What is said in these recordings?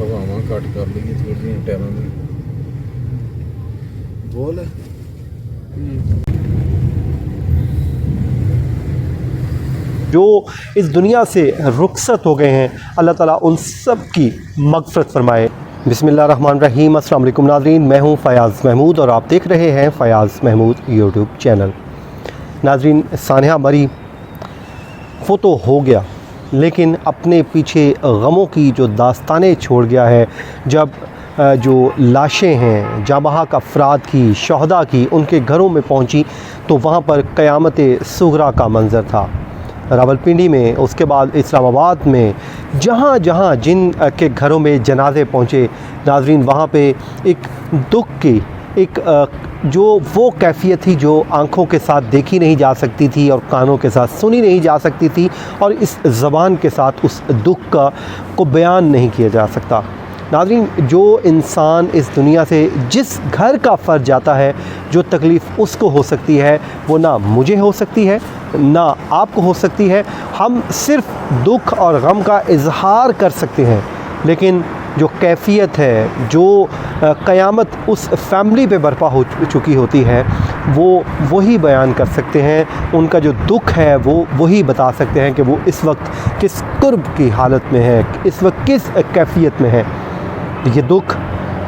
हवावां घट कर लीए थोड़ी टायरों में बोल। जो इस दुनिया से रुखसत हो गए हैं, अल्लाह ताला उन सब की मग़फ़िरत फ़रमाए। बिस्मिल्लाहिर्रहमानिर्रहीम। अस्सलाम वालेकुम नाज़रीन, मैं हूँ फ़याज़ महमूद और आप देख रहे हैं फ़याज़ महमूद यूट्यूब चैनल। नाज़रीन, सानिया मरी वो तो हो गया, लेकिन अपने पीछे गमों की जो दास्तानें छोड़ गया है। जब जो लाशें हैं जाँ-बहक अफ़राद की, शहदा की, उनके घरों में पहुँची तो वहाँ पर क़यामत सुग़रा का मंज़र था। रावलपिंडी में, उसके बाद इस्लामाबाद में, जहाँ जहाँ जिन के घरों में जनाज़े पहुँचे नाज़रीन, वहाँ पे एक दुख की जो वो कैफ़ियत थी जो आँखों के साथ देखी नहीं जा सकती थी और कानों के साथ सुनी नहीं जा सकती थी, और इस ज़बान के साथ उस दुख को बयान नहीं किया जा सकता। नाज़रीन, जो इंसान इस दुनिया से जिस घर का फ़र्ज जाता है, जो तकलीफ़ उसको हो सकती है वो ना मुझे हो सकती है ना आपको हो सकती है। हम सिर्फ़ दुख और गम का इज़हार कर सकते हैं, लेकिन जो कैफ़ियत है, जो क़यामत उस फैमिली पे बर्पा हो चुकी होती है, वो वही बयान कर सकते हैं। उनका जो दुख है वो वही बता सकते हैं कि वो इस वक्त किस कुर्ब की हालत में है, इस वक्त किस कैफ़ियत में है। ये दुख,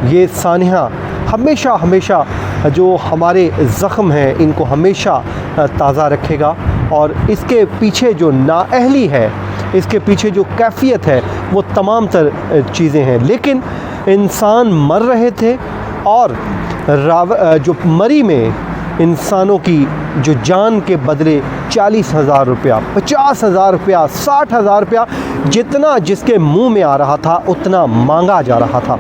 ये सानिया हमेशा हमेशा जो हमारे ज़ख्म हैं इनको हमेशा ताज़ा रखेगा, और इसके पीछे जो नाअहली है, इसके पीछे जो कैफ़ियत है, वो तमाम तर चीज़ें हैं। लेकिन इंसान मर रहे थे, और जो मरी में इंसानों की जो जान के बदले 40,000 रुपया, 50,000 रुपया, 60,000 रुपया, जितना जिसके मुंह में आ रहा था उतना मांगा जा रहा था।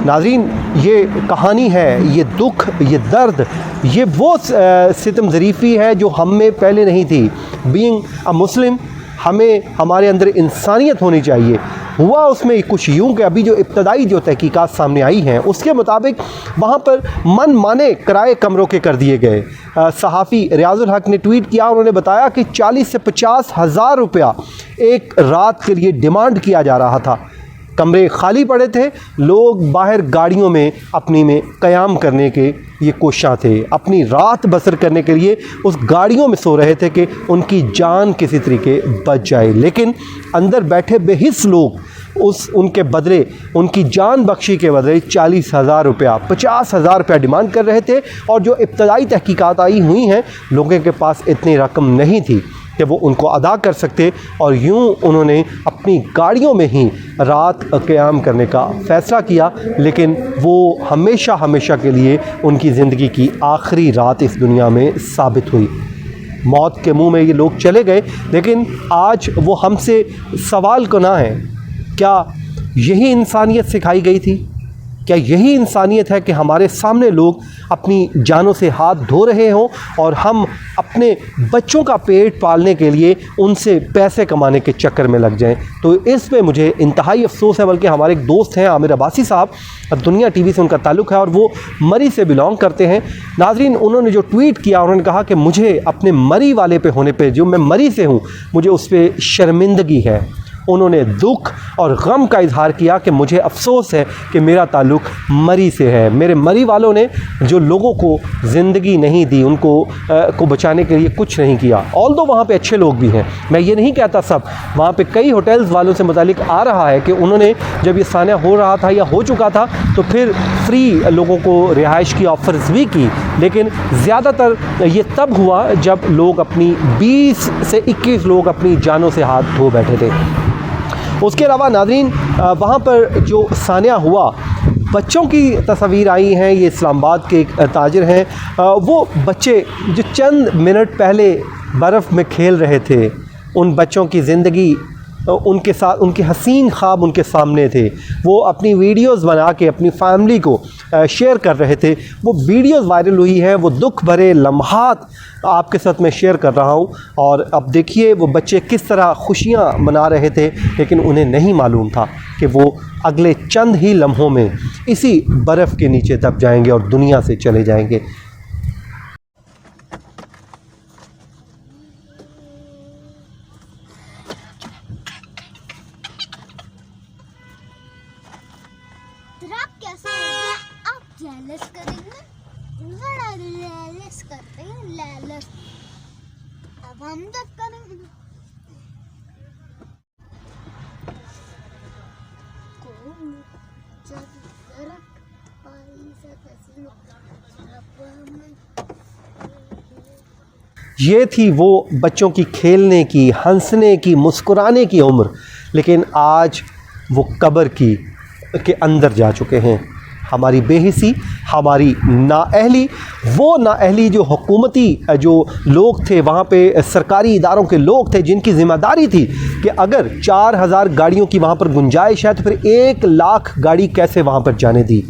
नाज़रीन, ये कहानी है, ये दुख, ये दर्द, ये वो सितम ज़रीफ़ी है जो हम में पहले नहीं थी। बीइंग अ मुस्लिम, हमें हमारे अंदर इंसानियत होनी चाहिए। हुआ उसमें कुछ यूँ कि अभी जो इब्तदाई जो तहकीकात सामने आई हैं उसके मुताबिक वहाँ पर मन माने किराए कमरों के कर दिए गए। सहाफ़ी रियाजुल हक ने ट्वीट किया, उन्होंने बताया कि 40 से 50,000 रुपया एक रात के लिए डिमांड किया जा रहा था। कमरे खाली पड़े थे, लोग बाहर गाड़ियों में अपनी में क़याम करने के ये कोशिश थे, अपनी रात बसर करने के लिए उस गाड़ियों में सो रहे थे कि उनकी जान किसी तरीके बच जाए। लेकिन अंदर बैठे बेहिस लोग उनके बदले, उनकी जान बख्शी के बदले 40,000 रुपया, 50,000 रुपया डिमांड कर रहे थे। और जो इब्तदाई तहकीकात आई हुई हैं, लोगों के पास इतनी रकम नहीं थी कि वो उनको अदा कर सकते, और यूँ उन्होंने अपनी गाड़ियों में ही रात क़याम करने का फ़ैसला किया। लेकिन वो हमेशा हमेशा के लिए उनकी ज़िंदगी की आखिरी रात इस दुनिया में साबित हुई। मौत के मुंह में ये लोग चले गए, लेकिन आज वो हमसे सवाल को ना है, क्या यही इंसानियत सिखाई गई थी? क्या यही इंसानियत है कि हमारे सामने लोग अपनी जानों से हाथ धो रहे हों और हम अपने बच्चों का पेट पालने के लिए उनसे पैसे कमाने के चक्कर में लग जाएं? तो इस पे मुझे इंतहाई अफसोस है। बल्कि हमारे एक दोस्त हैं आमिर अब्बासी साहब, दुनिया टीवी से उनका ताल्लुक़ है और वो मरी से बिलोंग करते हैं। नाज़रीन, उन्होंने जो ट्वीट किया, उन्होंने कहा कि मुझे अपने मरी वाले पे होने पे, जो मैं मरी से हूँ, मुझे उस पर शर्मिंदगी है। उन्होंने दुख और गम का इजहार किया कि मुझे अफसोस है कि मेरा ताल्लुक़ मरी से है। मेरे मरी वालों ने जो लोगों को ज़िंदगी नहीं दी, उनको को बचाने के लिए कुछ नहीं किया। ऑल्दो वहाँ पे अच्छे लोग भी हैं, मैं ये नहीं कहता सब। वहाँ पे कई होटल्स वालों से मुतालिक आ रहा है कि उन्होंने जब ये सानिया हो रहा था या हो चुका था तो फिर फ्री लोगों को रिहाइश की ऑफ़र्स भी की। लेकिन ज़्यादातर ये तब हुआ जब लोग अपनी 20 से 21 लोग अपनी जानों से हाथ धो बैठे थे। उसके अलावा नाज़रीन, वहाँ पर जो सानिया हुआ, बच्चों की तस्वीर आई हैं। ये इस्लामाबाद के एक ताजिर हैं, वो बच्चे जो चंद मिनट पहले बर्फ़ में खेल रहे थे, उन बच्चों की ज़िंदगी उनके साथ, उनके हसीन ख्वाब उनके सामने थे। वो अपनी वीडियोज़ बना के अपनी फैमिली को शेयर कर रहे थे। वो वीडियोज़ वायरल हुई हैं, वो दुख भरे लम्हात आपके साथ मैं शेयर कर रहा हूँ। और अब देखिए वो बच्चे किस तरह खुशियाँ मना रहे थे, लेकिन उन्हें नहीं मालूम था कि वो अगले चंद ही लम्हों में इसी बर्फ़ के नीचे दब जाएंगे और दुनिया से चले जाएंगे। लालच करेंगे, बड़ा लालच करते हैं, लालच। अब हम तक करेंगे ये थी वो बच्चों की खेलने की, हंसने की, मुस्कुराने की उम्र, लेकिन आज वो कब्र के अंदर जा चुके हैं। हमारी बेहिसी, हमारी नाअहली, वो नाअहली जो हुकूमती जो लोग थे वहाँ पे, सरकारी इदारों के लोग थे जिनकी ज़िम्मेदारी थी कि अगर 4000 गाड़ियों की वहाँ पर गुंजाइश है तो फिर 1 लाख गाड़ी कैसे वहाँ पर जाने दी।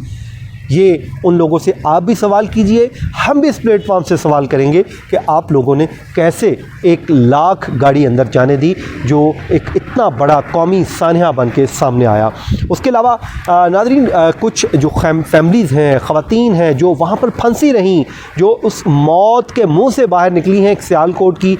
ये उन लोगों से आप भी सवाल कीजिए, हम भी इस प्लेटफॉर्म से सवाल करेंगे कि आप लोगों ने कैसे 1 लाख गाड़ी अंदर जाने दी, जो एक इतना बड़ा कौमी सानहा बन के सामने आया। उसके अलावा नाज़रीन, कुछ जो फैमिलीज़ हैं, ख़वातीन हैं जो वहाँ पर फंसी रहीं, जो उस मौत के मुंह से बाहर निकली हैं, एक सियालकोट की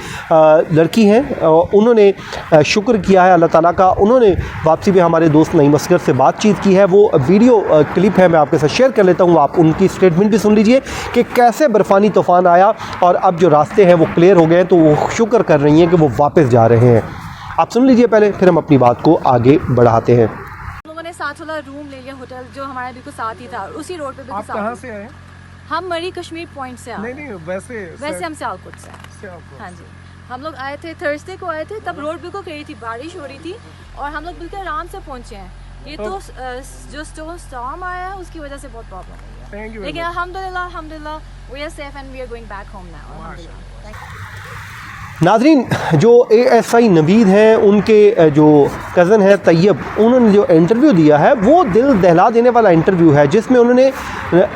लड़की हैं, उन्होंने शुक्र किया है अल्लाह ताला का। उन्होंने वापसी में हमारे दोस्त नईम असगर से बातचीत की है, वो वीडियो क्लिप है, मैं आपके साथ शेयर कर लेता हूँ, आप उनकी स्टेटमेंट भी सुन लीजिए कि कैसे बर्फ़ानी तूफ़ान आया और अब जो रास्ते हैं वो क्लियर हो गए हैं, तो वो शुक्र कर रही हैं कि वो वापस जा रहे हैं। आप सुन लीजिए पहले, फिर हम अपनी बात को आगे बढ़ाते हैं। लोगों ने 7 वाला रूम ले लिया होटल, जो हमारे बिल्कुल साथ ही था, उसी रोड पे बिल्कुल आप साथ कहाँ ही। से आए? हम मरी कश्मीर पॉइंट से आए। नहीं वैसे हम सियालकोट से। हाँ जी, हम लोग आए थे थर्सडे को आए थे, तब रोड बिल्कुल क्लियर थी, बारिश हो रही थी और हम लोग बिल्कुल आराम से पहुंचे हैं। ये तो जो स्टॉर्म आया है उसकी वजह से बहुत प्रॉब्लम हुई है, लेकिन अल्हम्दुलिल्लाह we are safe and we are going back home now. नाज़रीन, जो ASI नवीद हैं, उनके जो कज़न है तैयब, उन्होंने जो इंटरव्यू दिया है वो दिल दहला देने वाला इंटरव्यू है, जिसमें उन्होंने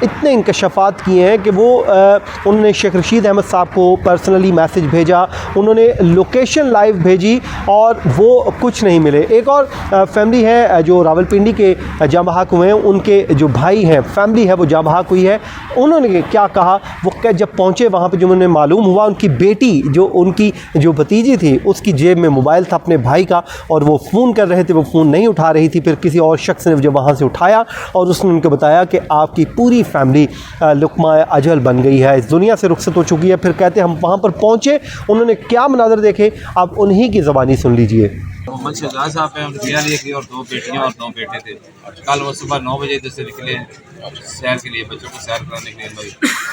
इतने इंकशाफात किए हैं कि वो उन्होंने शेख रशीद अहमद साहब को पर्सनली मैसेज भेजा, उन्होंने लोकेशन लाइव भेजी और वो कुछ नहीं मिले। एक और फैमिली है जो रावलपिंडी के जाँ बहक हुए हैं, उनके जो भाई हैं, फैमिली है वो जाँ बहक हुई है। उन्होंने क्या कहा, वो जब पहुँचे वहाँ पर जो उन्हें मालूम हुआ, उनकी बेटी जो उनकी जो भतीजी थी उसकी जेब में मोबाइल था अपने भाई का और वो फ़ोन कर रहे थे, वो फ़ोन नहीं उठा रही थी। फिर किसी और शख्स ने जब वहाँ से उठाया और उसने उनको बताया कि आपकी पूरी फैमिली लुकमा अजल बन गई है, इस दुनिया से रुखसत हो चुकी है। फिर कहते हम वहाँ पर पहुँचे, उन्होंने क्या मनाज़र देखे, आप उन्हीं की ज़बानी सुन लीजिए। मोहम्मद शहजाद साहब हैं, उनकी बिया लिए और 2 बेटियां और 2 बेटे थे। कल वो सुबह 9 बजे इधर से निकले सैर के लिए, बच्चों को सैर कराने के लिए भाई,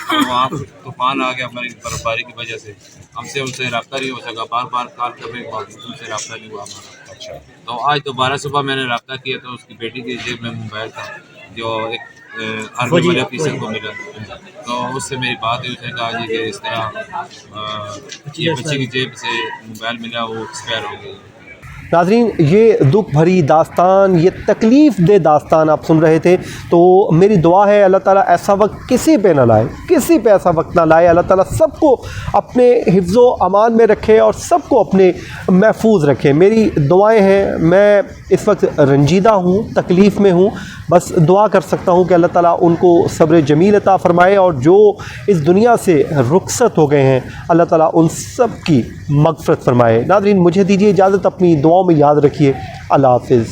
तो वहाँ तूफान आ गया हमारी बर्फबारी की वजह से, हमसे उनसे रब्ता नहीं हो सका, बार बार कॉल करने के बावजूद उनसे रब्ता नहीं हुआ हमारा। अच्छा, तो आज दोबारा सुबह मैंने रब्ता किया तो उसकी बेटी की जेब में मोबाइल था जो एक आर्मी वाले ऑफिसर को मिला, तो उससे मेरी बात हुई। उसने कहा जी कि इस तरह ये बच्ची की जेब से मोबाइल मिला, वो एक्सपायर हो गई। नाज़रीन, ये दुख भरी दास्तान, ये तकलीफ़ दे दास्तान आप सुन रहे थे। तो मेरी दुआ है अल्लाह ताला ऐसा वक्त किसी पे ना लाए, किसी पे ऐसा वक्त ना लाए। अल्लाह ताला सबको अपने हिफ्ज़ो अमान में रखे और सबको अपने महफूज रखे। मेरी दुआएं हैं। मैं इस वक्त रंजीदा हूँ, तकलीफ़ में हूँ, बस दुआ कर सकता हूँ कि अल्लाह ताला उनको सब्र जमील अता फ़रमाए और जो इस दुनिया से रुखसत हो गए हैं अल्लाह ताला उन सब की मग़फ़िरत फ़रमाए। नाज़रीन, मुझे दीजिए इजाज़त, अपनी दुआओं में याद रखिए। अल्लाह हाफ़िज़।